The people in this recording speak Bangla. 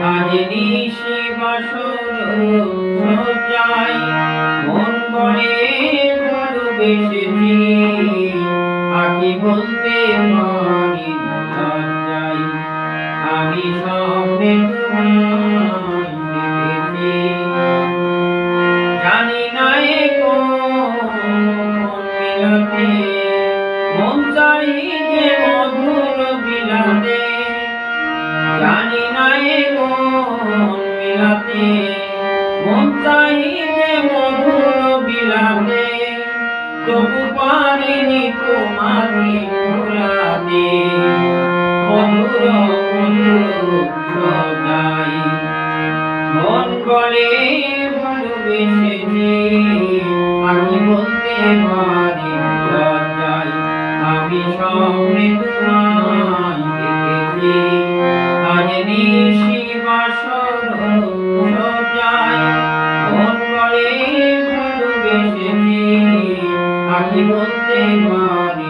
আজ নিশি বাসর সজ্জায় মন বলে ভালোবেসেছি, আঁখি বলতে পারি লজ্জায় আমি স্বপ্নে তোমায় দেখেছি। জানি না এ কোন বিলাতে মন চাই যে মধুর বিলাতে, জানি না এ কোন বিলাতে মন চাই যে মধুর বিলাতে, তবু পারিনি তোমাকে ভোলাতে মধুর মধুর সদাই মন বলে ভালোবেসেছি, আঁখি বলতে পারি লজ্জায় আমি স্বপ্নে তোমায় দেখেছি। আজ নিশি বাসর সজ্জায় মন বলে ভালোবেসেছি, আঁখি বলতে পারি